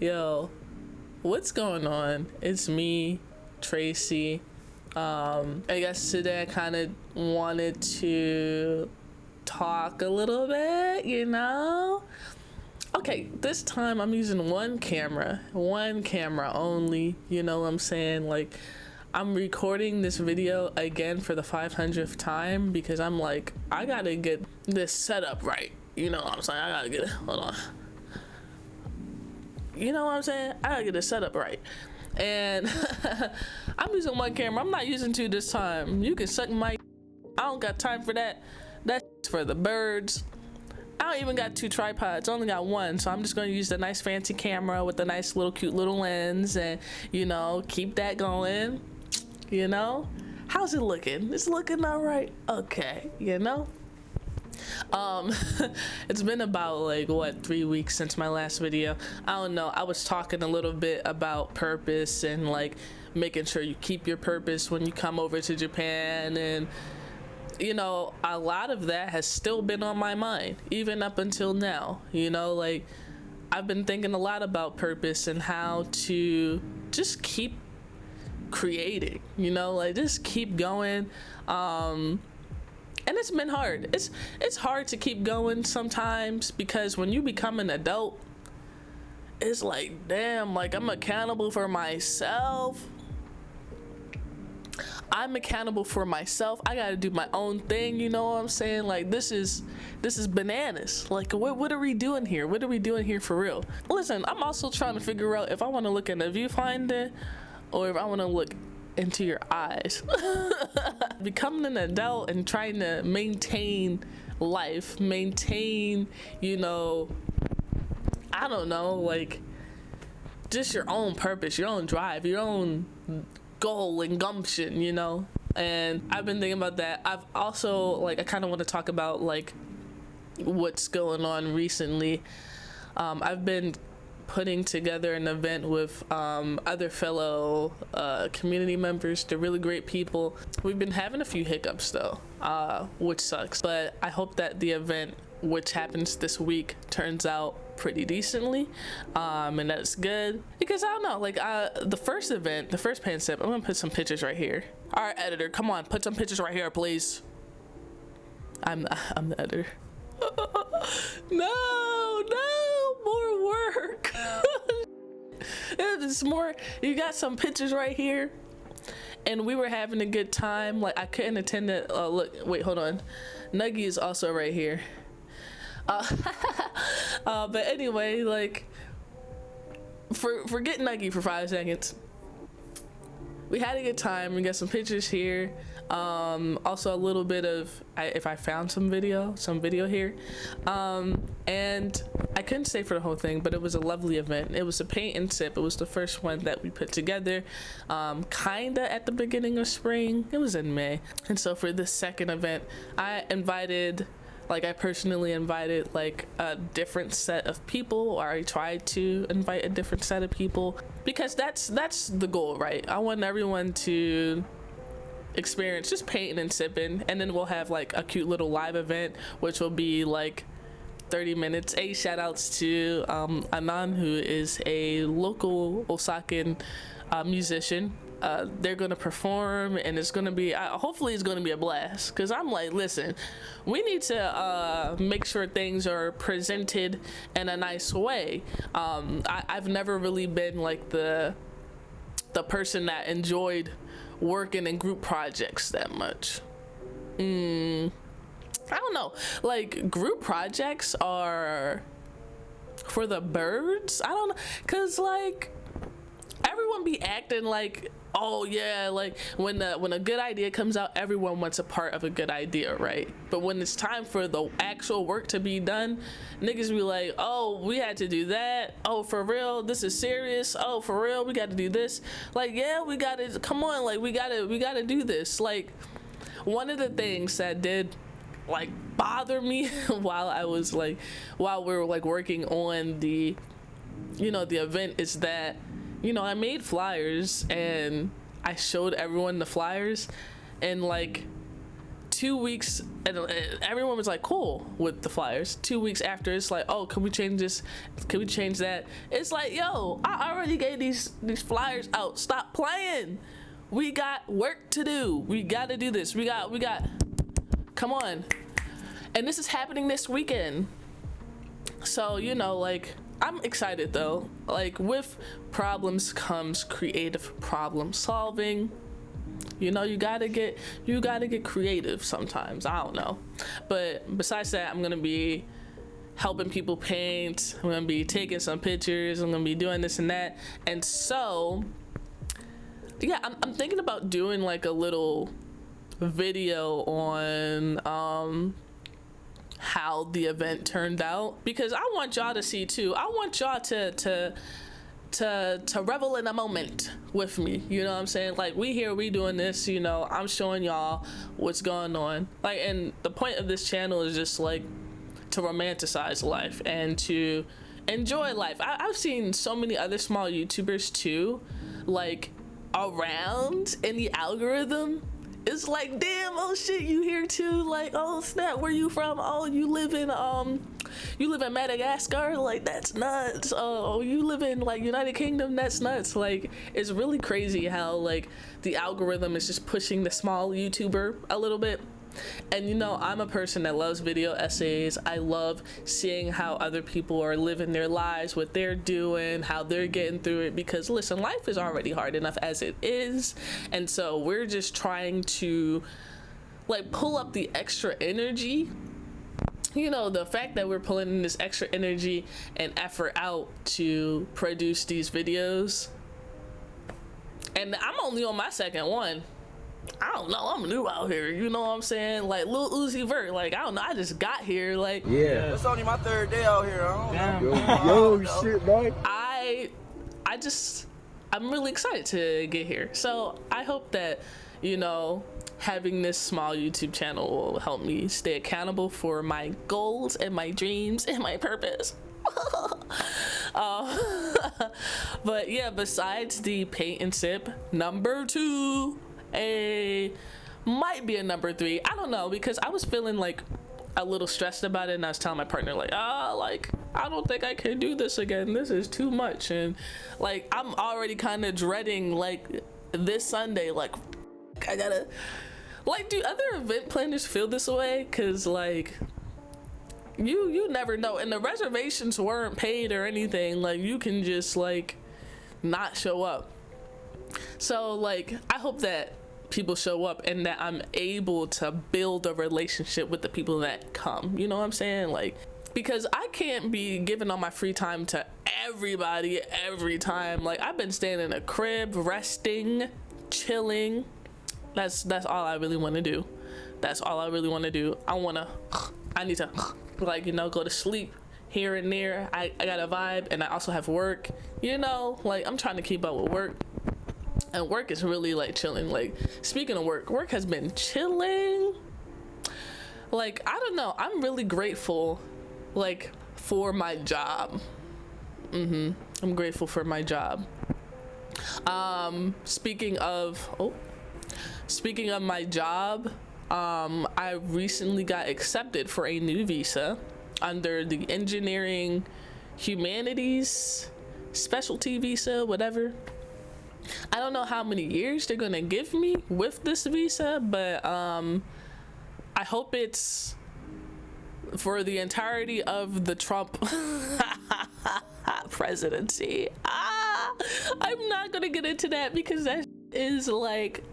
Yo, what's going on? It's me, Tracy. I guess today I kind of wanted to talk a little bit, Okay, this time I'm using one camera only, you know what I'm saying? Like, I'm recording this video again for the 500th time because I'm like, I gotta get this set up right. You know what I'm saying? I gotta get it. Hold on. You know what I'm saying? I gotta get it set up right. And I'm using one camera. I'm not using two this time. You can suck my. I don't got time for that. That's for the birds. I don't even got two tripods. I only got one. So I'm just gonna use the nice fancy camera with the nice little cute little lens and, keep that going. How's it looking? It's looking all right. Okay, it's been about 3 weeks since my last video. I don't know, I was talking a little bit about purpose and making sure you keep your purpose when you come over to Japan, and a lot of that has still been on my mind even up until now. I've been thinking a lot about purpose and how to just keep creating, just keep going. And it's been hard. It's hard to keep going sometimes because when you become an adult, it's like, damn, I'm accountable for myself. I'm accountable for myself. I gotta do my own thing, you know what I'm saying? This is bananas. What are we doing here? What are we doing here for real? Listen, I'm also trying to figure out if I wanna look in the viewfinder or if I wanna look into your eyes. Becoming an adult and trying to maintain life, I don't know, just your own purpose, your own drive, your own goal and gumption, and I've been thinking about that. I've also I kind of want to talk about what's going on recently. I've been putting together an event with other fellow community members. They're really great people. We've been having a few hiccups though, which sucks, but I hope that the event, which happens this week, turns out pretty decently, and that's good because I don't know, the first event, the first pan sip, I'm gonna put some pictures right here. All right, editor, come on, put some pictures right here, please. I'm the editor. No, more work. It's more, you got some pictures right here and we were having a good time. I couldn't attend it. Look, wait, hold on. Nuggie is also right here. But anyway, forget Nuggie for 5 seconds. We had a good time. We got some pictures here. Also a little bit of, if I found some video here. And I couldn't stay for the whole thing, but it was a lovely event. It was a paint and sip. It was the first one that we put together, kinda at the beginning of spring. It was in May. And so for this second event, I personally invited a different set of people, or I tried to invite a different set of people, because that's the goal, right? I want everyone to experience just painting and sipping, and then we'll have a cute little live event, which will be 30 minutes. Shout outs to Anan, who is a local Osakan musician. They're gonna perform, and it's gonna be hopefully it's gonna be a blast, because I'm listen, we need to make sure things are presented in a nice way. I've never really been the person that enjoyed working in group projects that much. I don't know, group projects are for the birds. I don't know, because everyone be acting oh yeah, when a good idea comes out, everyone wants a part of a good idea, right? But when it's time for the actual work to be done, niggas be oh, we had to do that. Oh, for real, this is serious. Oh, for real, we got to do this. Yeah, we gotta, come on, we gotta do this. One of the things that did bother me while I was while we were working on the the event is that I made flyers and I showed everyone the flyers, and 2 weeks, and everyone was like cool with the flyers. 2 weeks after, it's like, oh, can we change this? Can we change that? It's like, yo, I already gave these flyers out. Stop playing. We got work to do. We got to do this. We got. Come on. And this is happening this weekend. So, you know, like, I'm excited though. Like, with problems comes creative problem solving. You know, you gotta get creative sometimes. I don't know. But besides that, I'm gonna be helping people paint. I'm gonna be taking some pictures. I'm gonna be doing this and that. And so, yeah, I'm thinking about doing like a little video on how the event turned out, because I want y'all to see too. I want y'all to revel in a moment with me. You know what I'm saying? Like, we doing this, you know, I'm showing y'all what's going on. Like, and the point of this channel is just like to romanticize life and to enjoy life. I've seen so many other small YouTubers too, like, around in the algorithm. It's like, damn, oh shit, you here too? Like, oh snap, where you from? Oh, you live in Madagascar? Like, that's nuts. Oh, you live in like United Kingdom? That's nuts. Like, it's really crazy how like the algorithm is just pushing the small YouTuber a little bit. And you know, I'm a person that loves video essays. I love seeing how other people are living their lives, what they're doing, how they're getting through it, because listen, life is already hard enough as it is. And so we're just trying to like pull up the extra energy. You know, the fact that we're pulling in this extra energy and effort out to produce these videos. And I'm only on my second one. I don't know, I'm new out here, you know what I'm saying? Like Lil Uzi Vert, like, I don't know, I just got here, like, yeah. It's only my third day out here, I don't know. Yo, shit, boy. I'm really excited to get here. So I hope that, you know, having this small YouTube channel will help me stay accountable for my goals and my dreams and my purpose. But yeah, besides the paint and sip, number 2, might be a number 3. I don't know, because I was feeling like a little stressed about it, and I was telling my partner like, like, I don't think I can do this again. This is too much. And like, I'm already kind of dreading like this Sunday, like, I gotta, like, do other event planners feel this way? Cause like, you never know. And the reservations weren't paid or anything. Like, you can just like not show up. So like, I hope that people show up and that I'm able to build a relationship with the people that come. You know what I'm saying? Like, because I can't be giving all my free time to everybody every time. Like, I've been staying in a crib, resting, chilling. That's all I really want to do. That's all I really want to do. I need to like, you know, go to sleep here and there. I got a vibe, and I also have work, you know, like, I'm trying to keep up with work. And work is really like chilling. Like, speaking of work has been chilling. Like, I don't know, I'm really grateful like for my job. I'm grateful for my job. Speaking of my job, I recently got accepted for a new visa under the engineering humanities specialty visa, whatever. I don't know how many years they're gonna give me with this visa, but I hope it's for the entirety of the Trump presidency. I'm not gonna get into that because that is like,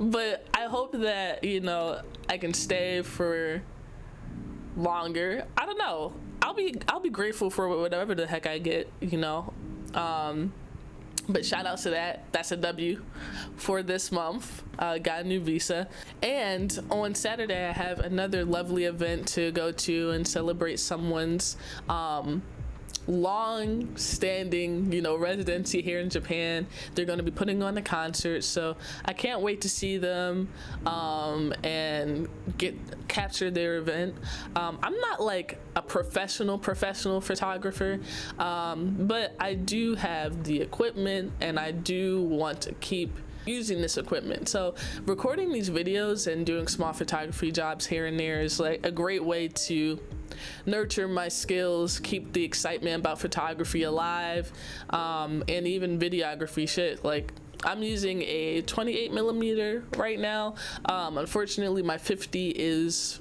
but I hope that, you know, I can stay for longer. I don't know. I'll be grateful for whatever the heck I get, you know. But shout out to that. That's a W for this month. Got a new visa. And on Saturday, I have another lovely event to go to and celebrate someone's long-standing, you know, residency here in Japan. They're going to be putting on a concert, so I can't wait to see them and capture their event. I'm not like a professional photographer, but I do have the equipment, and I do want to keep using this equipment. So recording these videos and doing small photography jobs here and there is like a great way to nurture my skills, keep the excitement about photography alive, and even videography shit. Like, I'm using a 28 millimeter right now. Unfortunately, my 50 is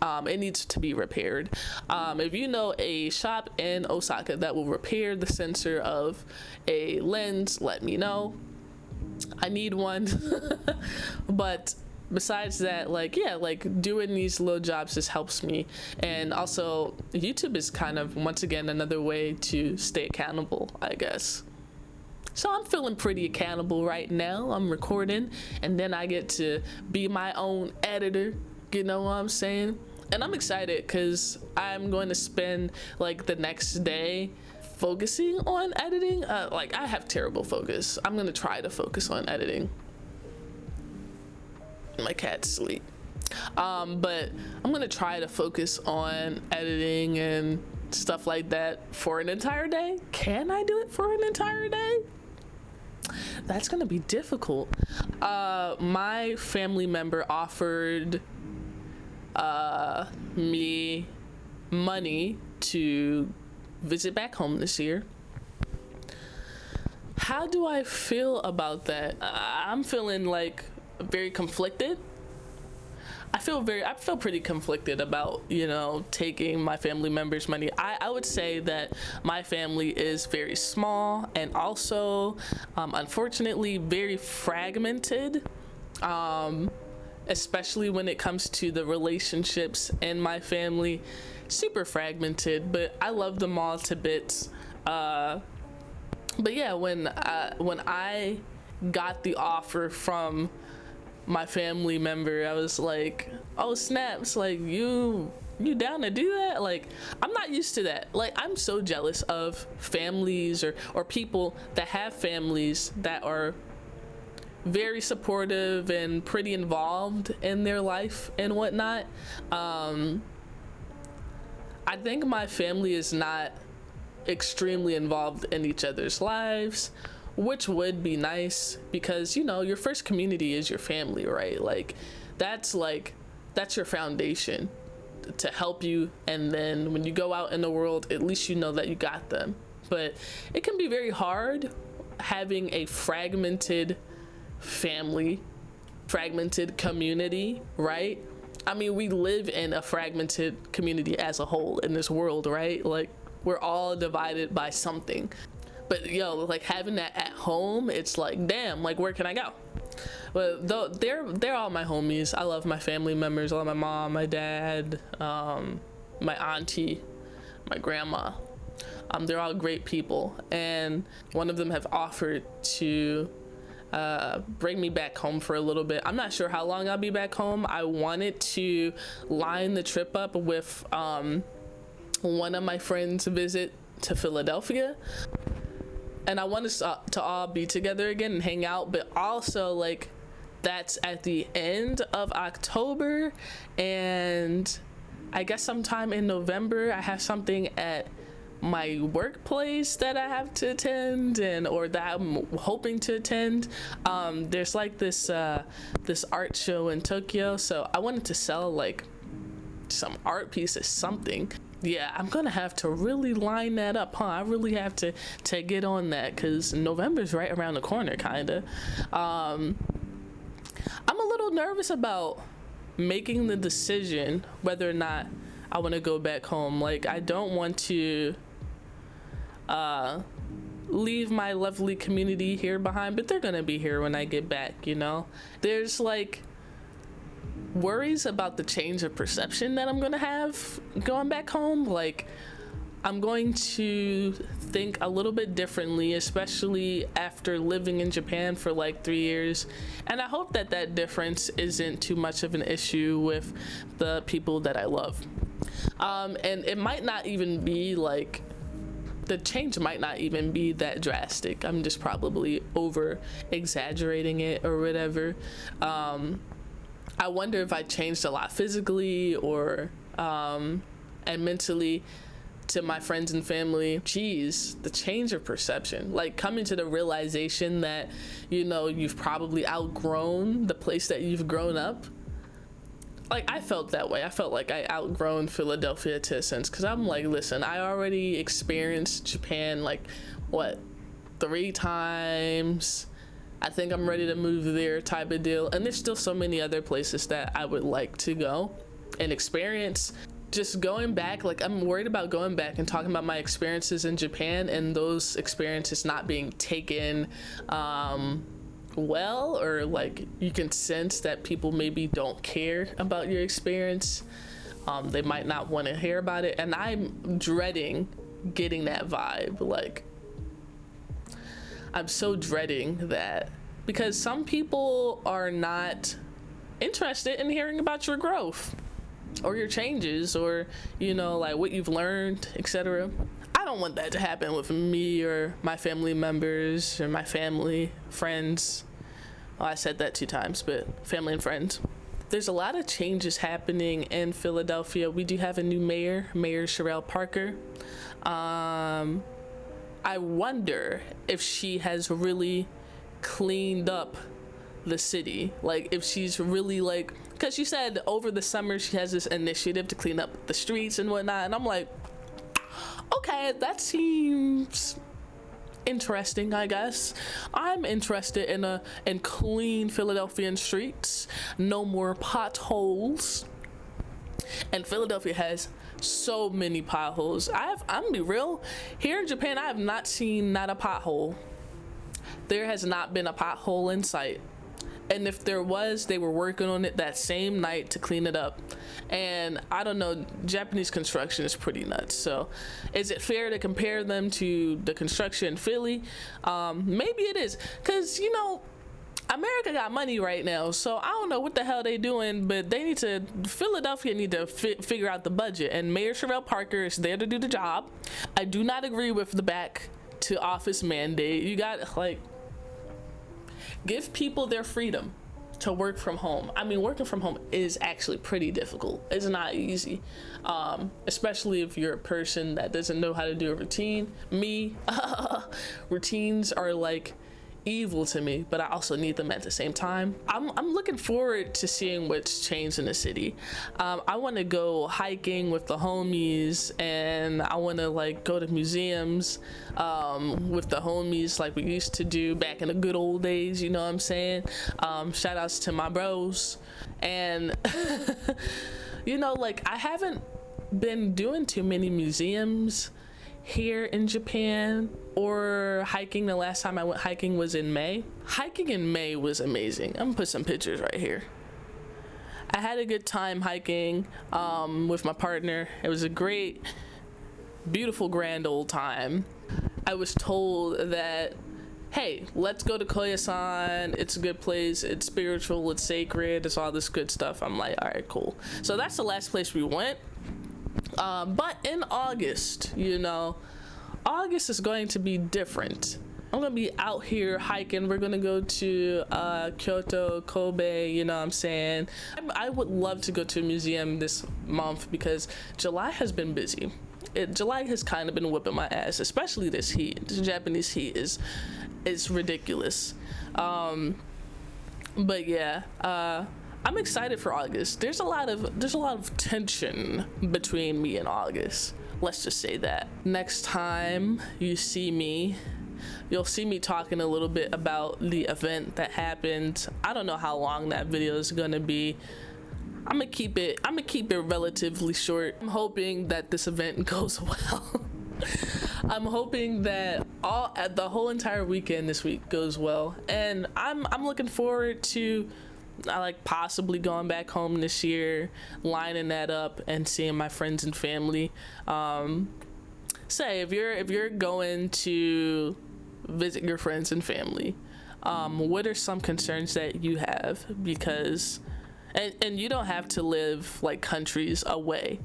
it needs to be repaired. If you know a shop in Osaka that will repair the sensor of a lens, let me know. I need one. But besides that, like, yeah, like doing these little jobs just helps me. And also YouTube is kind of, once again, another way to stay accountable, I guess. So I'm feeling pretty accountable right now. I'm recording, and then I get to be my own editor, you know what I'm saying? And I'm excited because I'm going to spend like the next day focusing on editing. Like, I have terrible focus. I'm gonna try to focus on editing. My cat's asleep. But I'm gonna try to focus on editing and stuff like that for an entire day. Can I do it for an entire day? That's gonna be difficult. My family member offered me money to visit back home this year. How do I feel about that? I'm feeling like very conflicted. I feel pretty conflicted about, you know, taking my family members' money. I would say that my family is very small and also, unfortunately, very fragmented, especially when it comes to the relationships in my family. Super fragmented, but I love them all to bits. But yeah, when I got the offer from my family member, I was like, oh snaps, like you down to do that? Like, I'm not used to that. Like, I'm so jealous of families or people that have families that are very supportive and pretty involved in their life and whatnot. I think my family is not extremely involved in each other's lives, which would be nice because, you know, your first community is your family, right? Like, that's your foundation to help you. And then when you go out in the world, at least you know that you got them. But it can be very hard having a fragmented family, fragmented community, right? I mean, we live in a fragmented community as a whole in this world, right? Like, we're all divided by something. But yo, like having that at home, it's like, damn, like where can I go? But though they're all my homies. I love my family members. I love my mom, my dad, my auntie, my grandma. They're all great people, and one of them have offered to bring me back home for a little bit. I'm not sure how long I'll be back home. I wanted to line the trip up with one of my friends' visit to Philadelphia, and I want us to all be together again and hang out, but also like that's at the end of October, and I guess sometime in November I have something at my workplace that I have to attend or that I'm hoping to attend. There's like this art show in Tokyo, so I wanted to sell like some art pieces, something. Yeah, I'm gonna have to really line that up, huh? I really have to get on that because November's right around the corner, kinda. I'm a little nervous about making the decision whether or not I want to go back home. Like, I don't want to leave my lovely community here behind, but they're gonna be here when I get back, you know? There's like worries about the change of perception that I'm gonna have going back home. Like, I'm going to think a little bit differently, especially after living in Japan for like 3 years. And I hope that that difference isn't too much of an issue with the people that I love. And it might not even be like, the change might not even be that drastic. I'm just probably over exaggerating it or whatever. I wonder if I changed a lot physically or and mentally. to my friends and family, geez, the change of perception, like coming to the realization that, you know, you've probably outgrown the place that you've grown up. Like, I felt that way. I felt like I outgrown Philadelphia to a sense, because I'm like, listen, I already experienced Japan like, what, 3 times? I think I'm ready to move there type of deal. And there's still so many other places that I would like to go and experience. Just going back, like, I'm worried about going back and talking about my experiences in Japan and those experiences not being taken well, or like you can sense that people maybe don't care about your experience. They might not want to hear about it, and I'm dreading getting that vibe. Like, I'm so dreading that, because some people are not interested in hearing about your growth or your changes, or, you know, like what you've learned, etc. I don't want that to happen with me or my family members or my family, friends. Well, I said that 2 times, but family and friends. There's a lot of changes happening in Philadelphia. We do have a new mayor, Mayor Sherelle Parker. I wonder if she has really cleaned up the city. Like, if she's really, like, because she said over the summer she has this initiative to clean up the streets and whatnot. And I'm like, okay, that seems interesting, I guess. I'm interested in clean Philadelphian streets, no more potholes. And Philadelphia has so many potholes. I'm gonna be real, here in Japan, I have not seen not a pothole. There has not been a pothole in sight. And if there was, they were working on it that same night to clean it up. And I don't know, Japanese construction is pretty nuts. So is it fair to compare them to the construction in Philly? Maybe it is, because, you know, America got money right now, so I don't know what the hell they doing, but they need to, Philadelphia need to figure out the budget, and Mayor Sherelle Parker is there to do the job. I do not agree with the back to office mandate. You got, like, give people their freedom to work from home. I mean, working from home is actually pretty difficult. It's not easy, especially if you're a person that doesn't know how to do a routine. Me, routines are like evil to me, but I also need them at the same time. I'm looking forward to seeing what's changed in the city. I want to go hiking with the homies, and I want to like go to museums with the homies like we used to do back in the good old days, you know what I'm saying? Shout outs to my bros. And you know, like, I haven't been doing too many museums here in Japan or hiking. The last time I went hiking was in May. Hiking in May was amazing. I'm gonna put some pictures right here. I had a good time hiking with my partner. It was a great, beautiful, grand old time. I was told that, hey, let's go to Koyasan. It's a good place. It's spiritual. It's sacred. It's all this good stuff. I'm like, all right, cool. So that's the last place we went. But in August, you know, August is going to be different. I'm gonna be out here hiking. We're gonna go to Kyoto, Kobe, you know what I'm saying? I would love to go to a museum this month because July has been busy. July has kind of been whipping my ass, especially this heat. This Japanese heat is ridiculous. But yeah, I'm excited for August. There's a lot of tension between me and August. Let's just say that. Next time you see me, you'll see me talking a little bit about the event that happened. I don't know how long that video is gonna be. I'm gonna keep it relatively short. I'm hoping that this event goes well. I'm hoping that the whole entire weekend this week goes well, and I'm looking forward to possibly going back home this year, lining that up and seeing my friends and family. Say if you're going to visit your friends and family, what are some concerns that you have? Because and you don't have to live like countries away.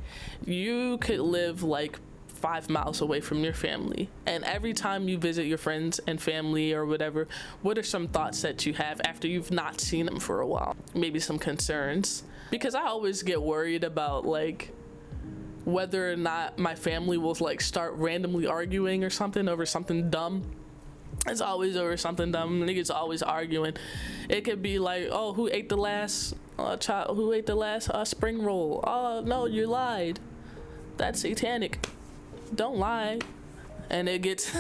You could live like 5 miles away from your family, and every time you visit your friends and family or whatever, what are some thoughts that you have after you've not seen them for a while? Maybe some concerns, because I always get worried about like whether or not my family will like start randomly arguing or something over something dumb. It's always over something dumb. Niggas always arguing. It could be like, oh, who ate the last spring roll? Oh no, you lied. That's satanic. Don't lie. And it gets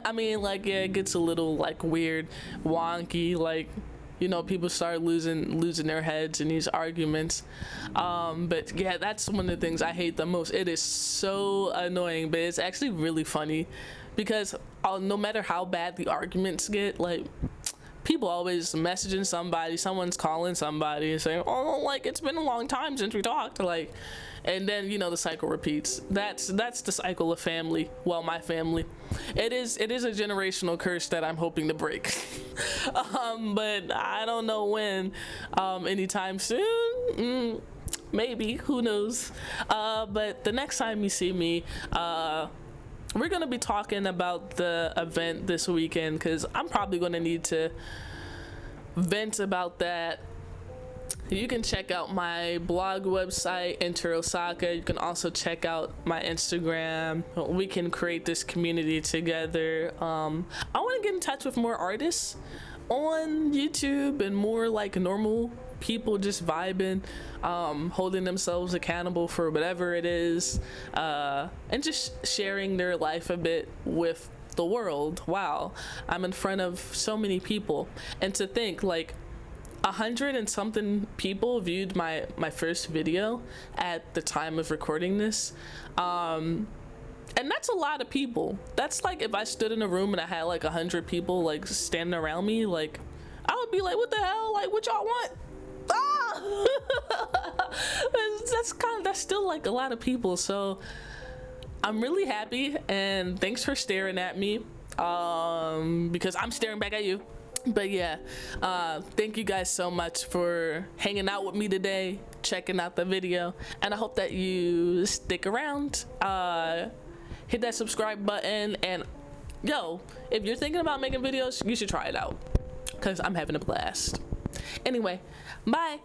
I mean, like, yeah, it gets a little like weird, wonky, like, you know, people start losing their heads in these arguments. But yeah, that's one of the things I hate the most. It is so annoying, but it's actually really funny because no matter how bad the arguments get, like, people always messaging somebody, someone's calling somebody and saying, oh, like, it's been a long time since we talked, like, and then, you know, the cycle repeats. That's the cycle of family. Well, my family. It is a generational curse that I'm hoping to break. But I don't know when. Anytime soon. Maybe. Who knows? But the next time you see me, we're gonna be talking about the event this weekend because I'm probably gonna need to vent about that. You can check out my blog website, Enter Osaka. You can also check out my Instagram. We can create this community together. I want to get in touch with more artists on YouTube and more like normal people just vibing, holding themselves accountable for whatever it is, and just sharing their life a bit with the world. Wow, I'm in front of so many people, and to think like 100 and something people viewed my first video at the time of recording this, and that's a lot of people. That's like if I stood in a room and I had like 100 people like standing around me, like I would be like, what the hell, like what y'all want? That's still like a lot of people. So I'm really happy, and thanks for staring at me, because I'm staring back at you. But yeah, thank you guys so much for hanging out with me today, checking out the video, and I hope that you stick around. Hit that subscribe button, and yo, if you're thinking about making videos, you should try it out because I'm having a blast. Anyway, bye.